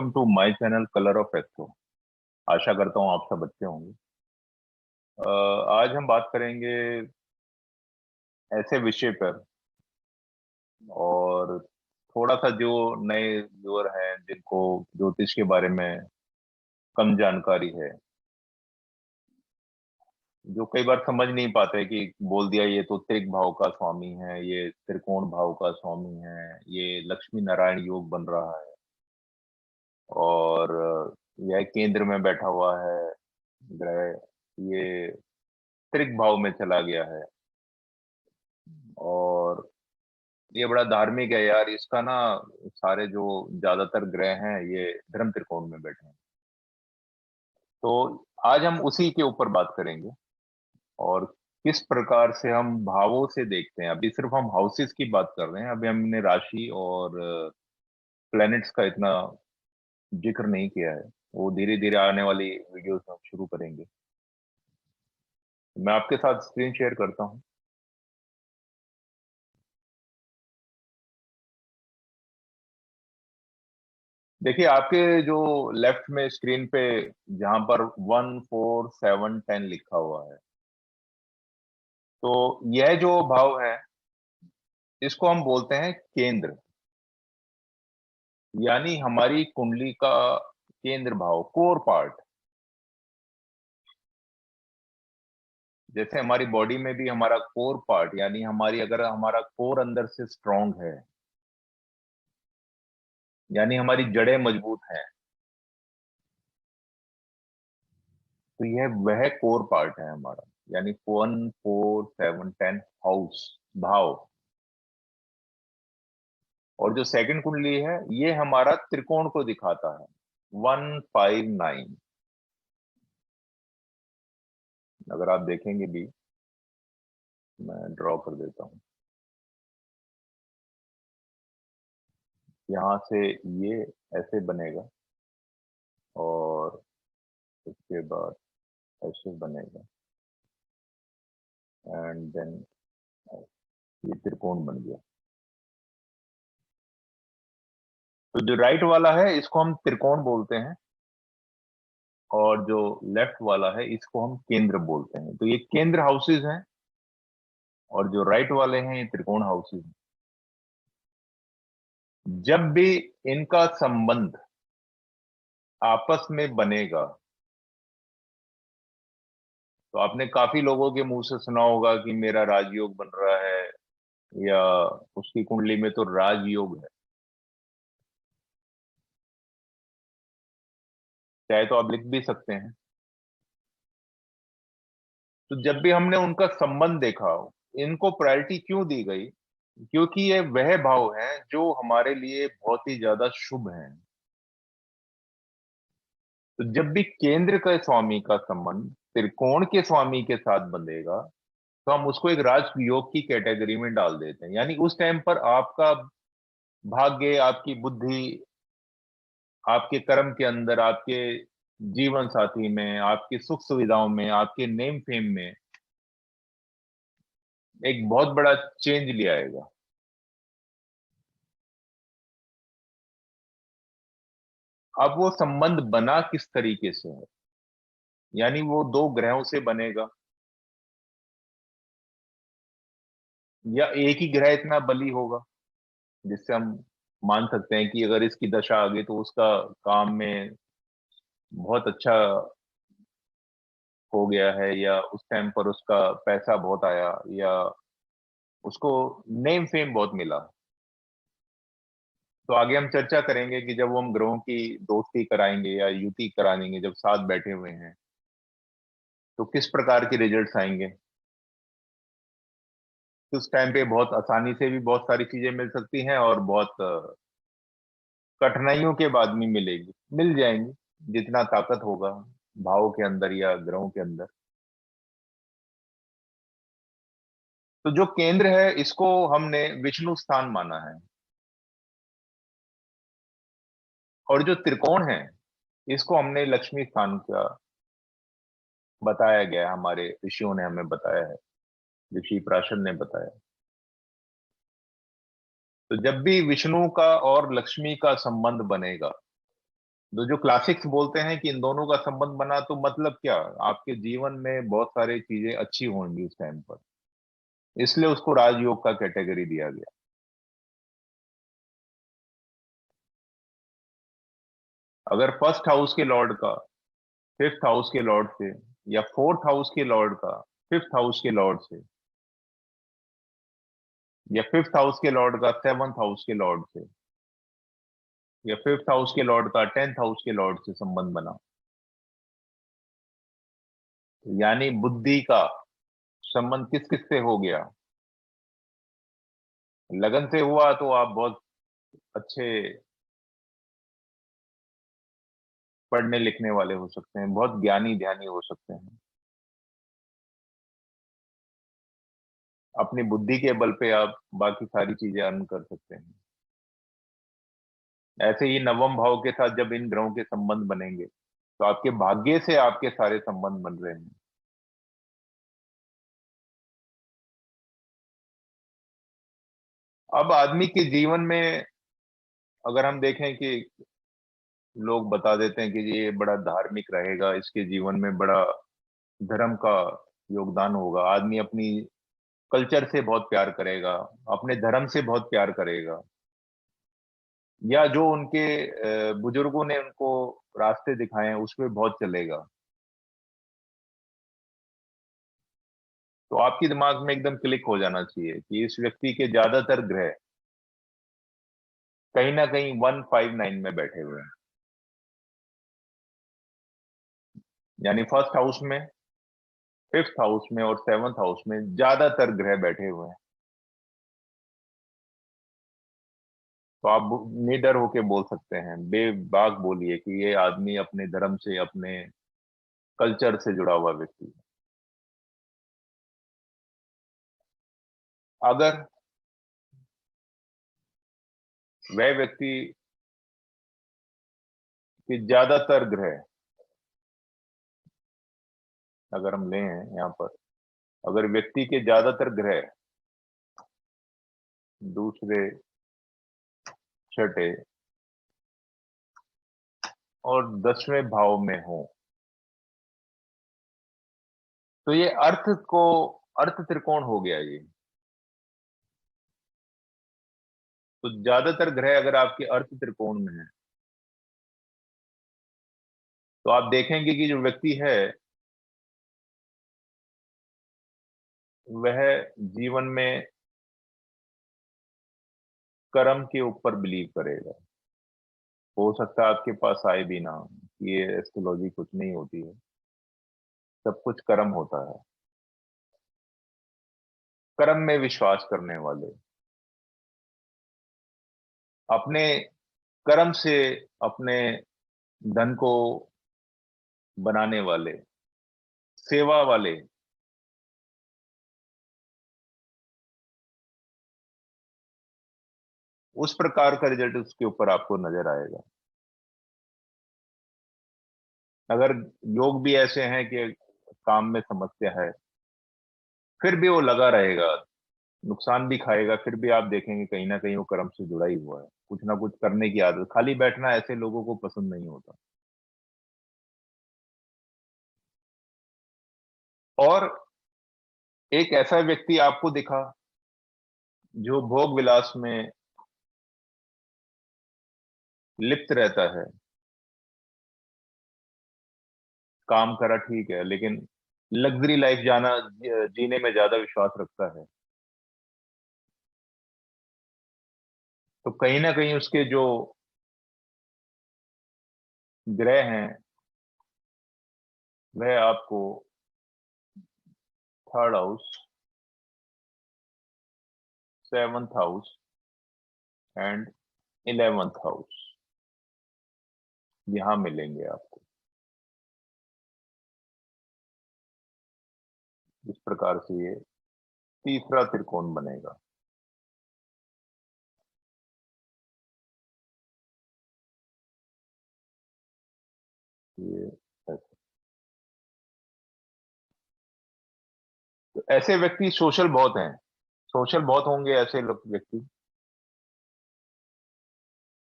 Welcome to my channel colour of Astro. आशा करता हूँ आप सब अच्छे होंगे। आज हम बात करेंगे ऐसे विषय पर, और थोड़ा सा जो नए व्यूअर हैं जिनको ज्योतिष के बारे में कम जानकारी है, जो कई बार समझ नहीं पाते कि बोल दिया ये तो त्रिक भाव का स्वामी है, ये त्रिकोण भाव का स्वामी है, ये लक्ष्मी नारायण योग बन रहा है, और यह केंद्र में बैठा हुआ है ग्रह, ये त्रिक भाव में चला गया है, और ये बड़ा धार्मिक है यार। इसका ना सारे जो ज्यादातर ग्रह हैं ये धर्म त्रिकोण में बैठे हैं। तो आज हम उसी के ऊपर बात करेंगे, और किस प्रकार से हम भावों से देखते हैं। अभी सिर्फ हम हाउसेस की बात कर रहे हैं, अभी हमने राशि और प्लैनेट्स का इतना जिक्र नहीं किया है। वो धीरे धीरे आने वाली वीडियोस में हम शुरू करेंगे। मैं आपके साथ स्क्रीन शेयर करता हूँ। देखिए आपके जो लेफ्ट में स्क्रीन पे जहां पर 1 4 7 10 लिखा हुआ है, तो यह जो भाव है इसको हम बोलते हैं केंद्र, यानी हमारी कुंडली का केंद्र भाव, कोर पार्ट। जैसे हमारी बॉडी में भी हमारा कोर पार्ट, यानी हमारी अगर हमारा कोर अंदर से स्ट्रांग है, यानी हमारी जड़ें मजबूत हैं, तो यह वह कोर पार्ट है हमारा, यानी 1 4 7 10 हाउस भाव। और जो सेकंड कुंडली है ये हमारा त्रिकोण को दिखाता है, 1 5 9। अगर आप देखेंगे भी, मैं ड्रॉ कर देता हूं। यहाँ से ये ऐसे बनेगा, और उसके बाद ऐसे बनेगा, एंड देन ये त्रिकोण बन गया। तो जो राइट वाला है इसको हम त्रिकोण बोलते हैं, और जो लेफ्ट वाला है इसको हम केंद्र बोलते हैं। तो ये केंद्र हाउसेज हैं, और जो राइट वाले हैं ये त्रिकोण हाउसेज हैं। जब भी इनका संबंध आपस में बनेगा, तो आपने काफी लोगों के मुंह से सुना होगा कि मेरा राजयोग बन रहा है, या उसकी कुंडली में तो राजयोग है, चाहे तो आप लिख भी सकते हैं। तो जब भी हमने उनका संबंध देखा, इनको प्रायोरिटी क्यों दी गई? क्योंकि ये वह भाव है जो हमारे लिए बहुत ही ज्यादा शुभ है। तो जब भी केंद्र के स्वामी का संबंध त्रिकोण के स्वामी के साथ बंधेगा, तो हम उसको एक राजयोग की कैटेगरी में डाल देते हैं। यानी उस टाइम पर आपका भाग्य, आपकी बुद्धि, आपके कर्म के अंदर, आपके जीवन साथी में, आपकी सुख सुविधाओं में, आपके नेम फेम में एक बहुत बड़ा चेंज ले आएगा। अब वो संबंध बना किस तरीके से है, यानी वो दो ग्रहों से बनेगा, या एक ही ग्रह इतना बली होगा जिससे हम मान सकते हैं कि अगर इसकी दशा आ गई तो उसका काम में बहुत अच्छा हो गया है, या उस टाइम पर उसका पैसा बहुत आया, या उसको नेम फेम बहुत मिला। तो आगे हम चर्चा करेंगे कि जब वो हम ग्रहों की दोस्ती कराएंगे या युति कराएंगे, जब साथ बैठे हुए हैं, तो किस प्रकार के रिजल्ट्स आएंगे। तो उस टाइम पे बहुत आसानी से भी बहुत सारी चीजें मिल सकती हैं, और बहुत कठिनाइयों के बाद भी मिलेगी, मिल जाएंगी, जितना ताकत होगा भाव के अंदर या ग्रहों के अंदर। तो जो केंद्र है इसको हमने विष्णु स्थान माना है, और जो त्रिकोण है इसको हमने लक्ष्मी स्थान का बताया गया है, हमारे ऋषियों ने हमें बताया है, ऋषि प्राशर ने बताया। तो जब भी विष्णु का और लक्ष्मी का संबंध बनेगा, तो जो क्लासिक्स बोलते हैं कि इन दोनों का संबंध बना, तो मतलब क्या, आपके जीवन में बहुत सारी चीजें अच्छी होंगी उस टाइम पर, इसलिए उसको राजयोग का कैटेगरी दिया गया। अगर फर्स्ट हाउस के लॉर्ड का फिफ्थ हाउस के लॉर्ड से, या फोर्थ हाउस के लॉर्ड का फिफ्थ हाउस के लॉर्ड से, या फिफ्थ हाउस के लॉर्ड का सेवंथ हाउस के लॉर्ड से, या फिफ्थ हाउस के लॉर्ड का टेंथ हाउस के लॉर्ड से संबंध बना, यानी बुद्धि का संबंध किस किस से हो गया, लगन से हुआ तो आप बहुत अच्छे पढ़ने लिखने वाले हो सकते हैं, बहुत ज्ञानी ध्यानी हो सकते हैं, अपनी बुद्धि के बल पे आप बाकी सारी चीजें अर्न कर सकते हैं। ऐसे ही नवम भाव के साथ जब इन ग्रहों के संबंध बनेंगे, तो आपके भाग्य से आपके सारे संबंध बन रहे हैं। अब आदमी के जीवन में अगर हम देखें कि लोग बता देते हैं कि ये बड़ा धार्मिक रहेगा, इसके जीवन में बड़ा धर्म का योगदान होगा, आदमी अपनी कल्चर से बहुत प्यार करेगा, अपने धर्म से बहुत प्यार करेगा, या जो उनके बुजुर्गों ने उनको रास्ते दिखाए हैं उस पे बहुत चलेगा, तो आपके दिमाग में एकदम क्लिक हो जाना चाहिए कि इस व्यक्ति के ज्यादातर ग्रह कहीं ना कहीं 159 में बैठे हुए हैं, यानी फर्स्ट हाउस में, फिफ्थ हाउस में और सेवंथ हाउस में ज्यादातर ग्रह बैठे हुए हैं। तो आप निडर होके बोल सकते हैं, बेबाक बोलिए कि ये आदमी अपने धर्म से, अपने कल्चर से जुड़ा हुआ व्यक्ति है। अगर वह व्यक्ति के ज्यादातर ग्रह, अगर हम लें यहाँ पर, अगर व्यक्ति के ज्यादातर ग्रह दूसरे, छठे और 10वें भाव में हो, तो ये अर्थ त्रिकोण हो गया ये। तो ज्यादातर ग्रह अगर आपके अर्थ त्रिकोण में है, तो आप देखेंगे कि जो व्यक्ति है वह जीवन में कर्म के ऊपर बिलीव करेगा। हो सकता है आपके पास आए भी ना, ये एस्ट्रोलॉजी कुछ नहीं होती है, सब कुछ कर्म होता है। कर्म में विश्वास करने वाले, अपने कर्म से अपने धन को बनाने वाले, सेवा वाले, उस प्रकार का रिजल्ट उसके ऊपर आपको नजर आएगा। अगर योग भी ऐसे हैं कि काम में समस्या है, फिर भी वो लगा रहेगा, नुकसान भी खाएगा, फिर भी आप देखेंगे कहीं ना कहीं वो कर्म से जुड़ा ही हुआ है, कुछ ना कुछ करने की आदत। खाली बैठना ऐसे लोगों को पसंद नहीं होता। और एक ऐसा व्यक्ति आपको दिखा जो भोग विलास में लिप्त रहता है, काम करा ठीक है, लेकिन लग्जरी लाइफ जीने में ज्यादा विश्वास रखता है, तो कहीं ना कहीं उसके जो ग्रह हैं वह आपको third house, seventh house and 11th house यहां मिलेंगे आपको। इस प्रकार से ये तीसरा त्रिकोण बनेगा। ये ऐसे, तो ऐसे व्यक्ति सोशल बहुत हैं, सोशल बहुत होंगे ऐसे लोग व्यक्ति।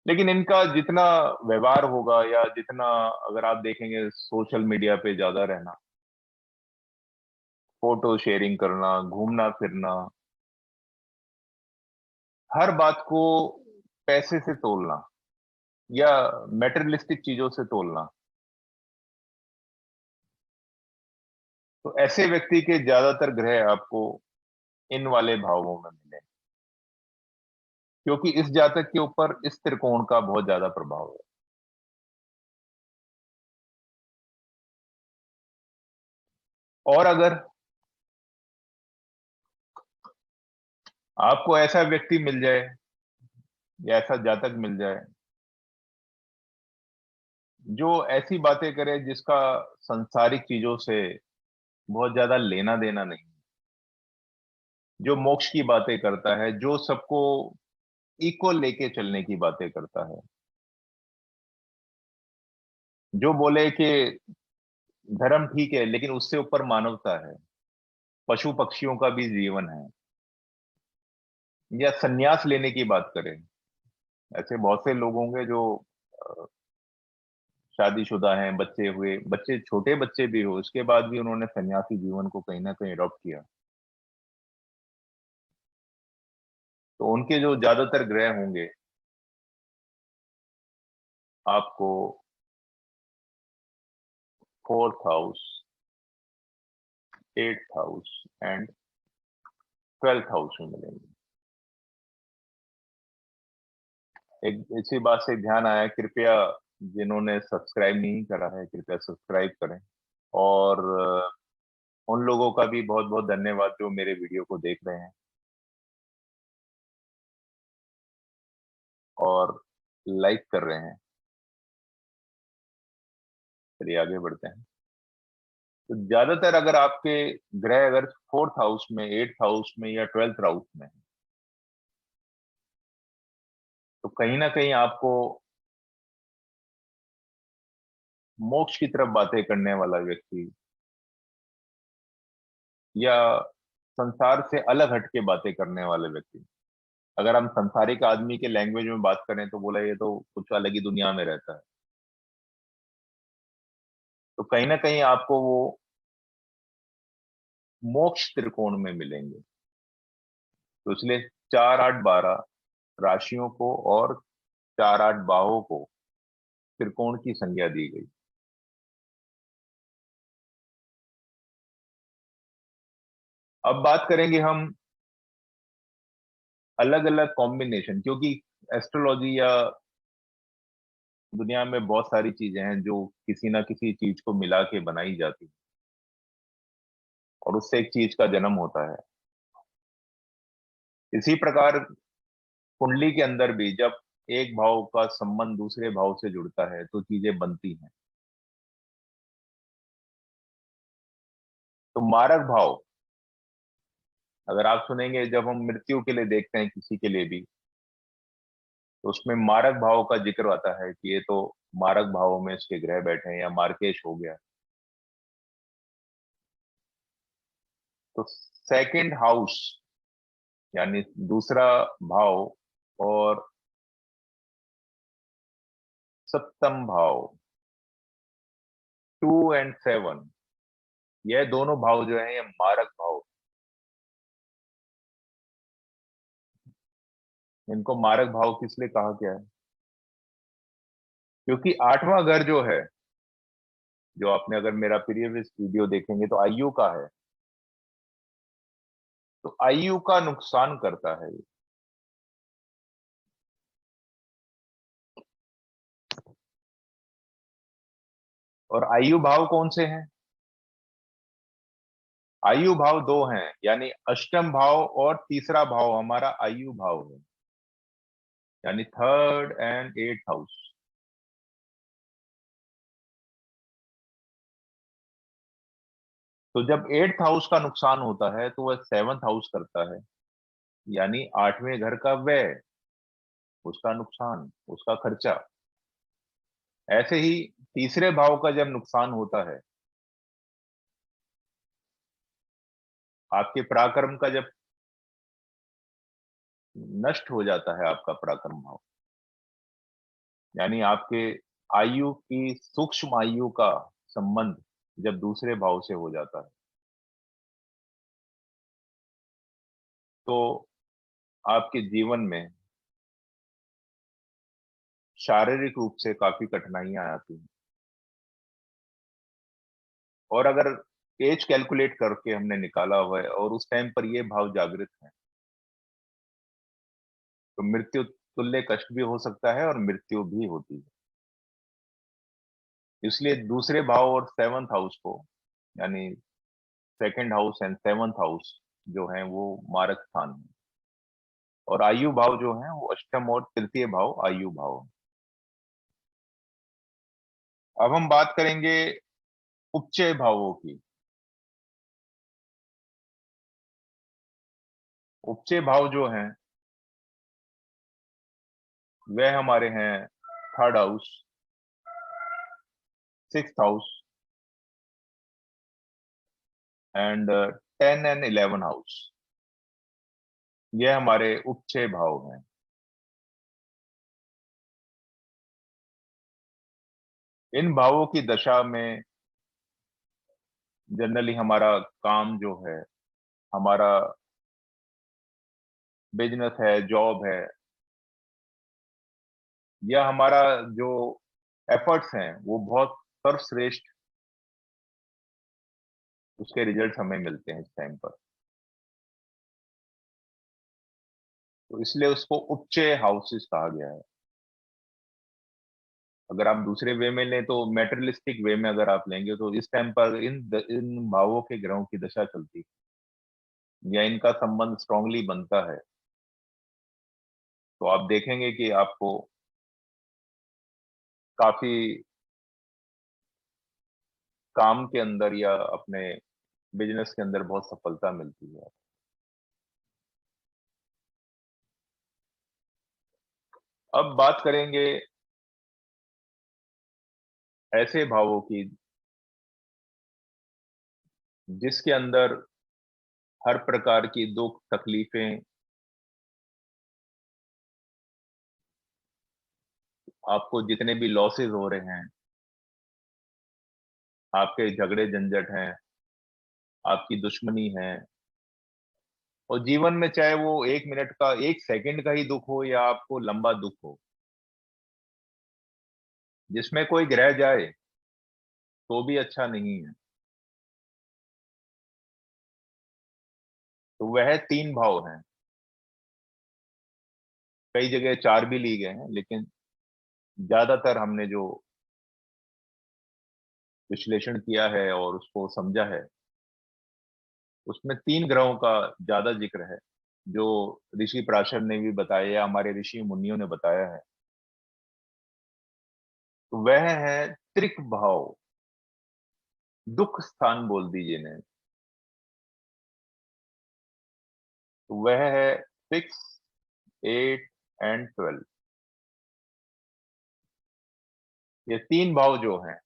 लेकिन इनका जितना व्यवहार होगा या जितना, अगर आप देखेंगे सोशल मीडिया पे ज्यादा रहना, फोटो शेयरिंग करना, घूमना फिरना, हर बात को पैसे से तोलना या मेटेरियलिस्टिक चीजों से तोलना, तो ऐसे व्यक्ति के ज्यादातर ग्रह आपको इन वाले भावों में मिले, क्योंकि इस जातक के ऊपर इस त्रिकोण का बहुत ज्यादा प्रभाव है। और अगर आपको ऐसा व्यक्ति मिल जाए या ऐसा जातक मिल जाए जो ऐसी बातें करे जिसका संसारिक चीजों से बहुत ज्यादा लेना देना नहीं, जो मोक्ष की बातें करता है, जो सबको इक्वल लेके चलने की बातें करता है, जो बोले कि धर्म ठीक है लेकिन उससे ऊपर मानवता है, पशु पक्षियों का भी जीवन है, या सन्यास लेने की बात करें। ऐसे बहुत से लोग होंगे जो अ, शादीशुदा हैं, बच्चे हुए, बच्चे छोटे बच्चे भी हो, उसके बाद भी उन्होंने सन्यासी जीवन को कहीं ना कहीं अडॉप्ट किया। तो उनके जो ज्यादातर ग्रह होंगे आपको 4th house, 8th house and 12th house में मिलेंगे। एक इसी बात से ध्यान आया, कृपया जिन्होंने सब्सक्राइब नहीं करा है कृपया सब्सक्राइब करें। और उन लोगों का भी बहुत बहुत धन्यवाद जो मेरे वीडियो को देख रहे हैं और लाइक कर रहे हैं। चलिए आगे बढ़ते हैं। तो ज्यादातर अगर आपके ग्रह अगर 4th हाउस में, 8th हाउस में या 12th हाउस में है, तो कहीं ना कहीं आपको मोक्ष की तरफ बातें करने वाला व्यक्ति या संसार से अलग हट के बातें करने वाले व्यक्ति, अगर हम संसारिक आदमी के लैंग्वेज में बात करें तो बोला ये तो कुछ अलग ही दुनिया में रहता है, तो कहीं ना कहीं आपको वो मोक्ष त्रिकोण में मिलेंगे। तो इसलिए 4 8 12 राशियों को और 4 8 बाहों को त्रिकोण की संज्ञा दी गई। अब बात करेंगे हम अलग अलग कॉम्बिनेशन, क्योंकि एस्ट्रोलॉजी या दुनिया में बहुत सारी चीजें हैं जो किसी ना किसी चीज को मिला के बनाई जाती है और उससे एक चीज का जन्म होता है। इसी प्रकार कुंडली के अंदर भी जब एक भाव का संबंध दूसरे भाव से जुड़ता है तो चीजें बनती हैं। तो मारक भाव, अगर आप सुनेंगे जब हम मृत्यु के लिए देखते हैं किसी के लिए भी, तो उसमें मारक भाव का जिक्र आता है कि ये तो मारक भाव में इसके ग्रह बैठे हैं या मार्केश हो गया। तो 2nd हाउस यानी दूसरा भाव और सप्तम भाव, 2 and 7, यह दोनों भाव जो है ये मारक भाव। इनको मारक भाव किस लिए कहा गया है? क्योंकि 8वां घर जो है, जो आपने अगर मेरा प्रीवियस वीडियो देखेंगे तो आयु का है, तो आयु का नुकसान करता है ये। और आयु भाव कौन से हैं? आयु भाव दो हैं, यानी अष्टम भाव और तीसरा भाव हमारा आयु भाव है, यानी 3rd and 8th हाउस। तो जब 8th हाउस का नुकसान होता है तो वह 7th हाउस करता है, यानी 8वें घर का व्यय, उसका नुकसान, उसका खर्चा। ऐसे ही तीसरे भाव का जब नुकसान होता है, आपके पराक्रम का जब नष्ट हो जाता है आपका पराक्रम भाव, यानी आपके आयु की सूक्ष्म आयु का संबंध जब दूसरे भाव से हो जाता है, तो आपके जीवन में शारीरिक रूप से काफी कठिनाइयां आती हैं। और अगर एज कैलकुलेट करके हमने निकाला हुआ है और उस टाइम पर ये भाव जागृत है, तो मृत्यु तुल्य कष्ट भी हो सकता है और मृत्यु भी होती है। इसलिए दूसरे भाव और सेवंथ हाउस को, यानी second house and seventh house जो है वो मारक स्थान है, और आयु भाव जो है वो अष्टम और तृतीय भाव आयु भाव है। अब हम बात करेंगे उपचय भावों की। उपचय भाव जो हैं वह हमारे हैं third house, sixth house and 10 and 11 house. ये हमारे उपचय भाव हैं। इन भावों की दशा में जनरली हमारा काम जो है, हमारा बिजनेस है, जॉब है, या हमारा जो एफर्ट्स हैं वो बहुत सर्वश्रेष्ठ उसके रिजल्ट हमें मिलते हैं इस टाइम पर। तो इसलिए उसको उपचय हाउसेस कहा गया है। अगर आप दूसरे वे में लें तो मेटेरियलिस्टिक वे में अगर आप लेंगे तो इस टाइम पर इन भावों के ग्रहों की दशा चलती है या इनका संबंध स्ट्रांगली बनता है, तो आप देखेंगे कि आपको काफी काम के अंदर या अपने बिजनेस के अंदर बहुत सफलता मिलती है। अब बात करेंगे ऐसे भावों की जिसके अंदर हर प्रकार की दुख तकलीफें, आपको जितने भी लॉसेस हो रहे हैं, आपके झगड़े झंझट हैं, आपकी दुश्मनी है, और जीवन में चाहे वो 1 मिनट का, 1 सेकंड का ही दुख हो या आपको लंबा दुख हो, जिसमें कोई ग्रह जाए तो भी अच्छा नहीं है। तो वह 3 भाव हैं। कई जगह 4 भी ली गए हैं, लेकिन ज्यादातर हमने जो विश्लेषण किया है और उसको समझा है, उसमें 3 ग्रहों का ज्यादा जिक्र है, जो ऋषि पराशर ने भी बताया या हमारे ऋषि मुनियों ने बताया है। तो वह है त्रिक भाव, दुख स्थान बोल दीजिए ने। तो वह है 6, 8 एंड 12। ये 3 भाव जो हैं,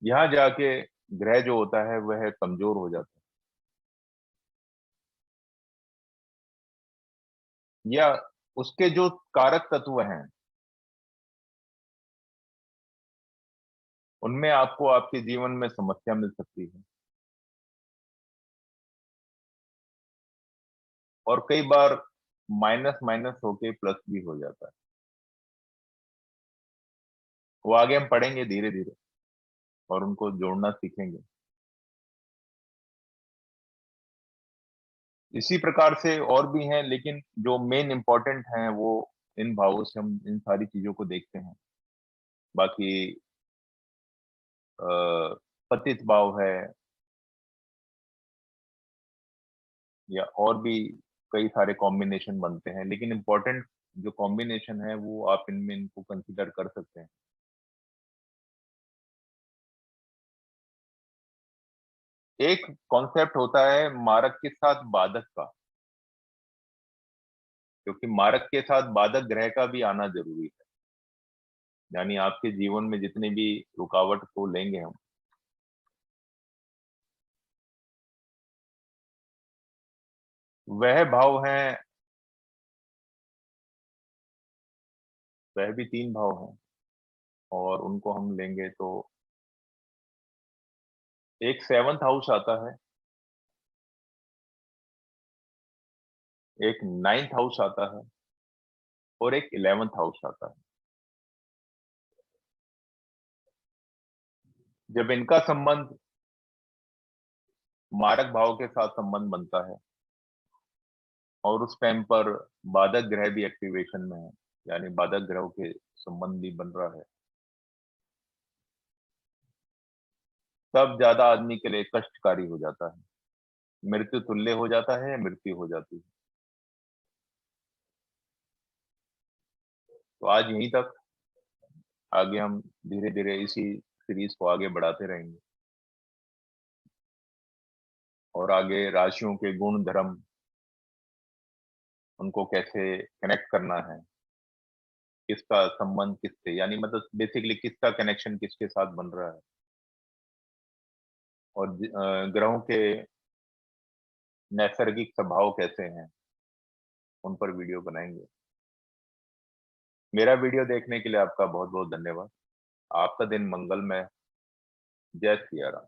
यहाँ जाके ग्रह जो होता है वह कमजोर हो जाता है, या उसके जो कारक तत्व हैं उनमें आपको आपके जीवन में समस्या मिल सकती है, और कई बार माइनस माइनस होके प्लस भी हो जाता है। वो आगे हम पढ़ेंगे धीरे धीरे और उनको जोड़ना सीखेंगे। इसी प्रकार से और भी हैं, लेकिन जो मेन इंपॉर्टेंट हैं वो इन भावों से हम इन सारी चीजों को देखते हैं। बाकी पतित भाव है, या और भी कई सारे कॉम्बिनेशन बनते हैं, लेकिन इंपॉर्टेंट जो कॉम्बिनेशन है वो आप इनमें इनको कंसीडर कर सकते हैं। एक कॉन्सेप्ट होता है मारक के साथ बाधक का, क्योंकि मारक के साथ बाधक ग्रह का भी आना जरूरी है। यानी आपके जीवन में जितने भी रुकावट को लेंगे हम, वह भाव हैं वह भी 3 भाव हैं और उनको हम लेंगे तो एक 7th हाउस आता है, एक 9th हाउस आता है और एक 11th हाउस आता है। जब इनका संबंध मारक भाव के साथ संबंध बनता है और उस टाइम पर बाधक ग्रह भी एक्टिवेशन में है, यानी बाधक ग्रहों के संबंध भी बन रहा है, तब ज्यादा आदमी के लिए कष्टकारी हो जाता है, मृत्यु तुल्य हो जाता है, मृत्यु हो जाती है। तो आज यहीं तक, आगे हम धीरे धीरे इसी सीरीज को आगे बढ़ाते रहेंगे और आगे राशियों के गुण धर्म, उनको कैसे कनेक्ट करना है, किसका संबंध किससे, यानी मतलब बेसिकली किसका कनेक्शन किसके साथ बन रहा है, और ग्रहों के नैसर्गिक स्वभाव कैसे हैं, उन पर वीडियो बनाएंगे। मेरा वीडियो देखने के लिए आपका बहुत बहुत धन्यवाद। आपका दिन मंगलमय। जय सिया राम।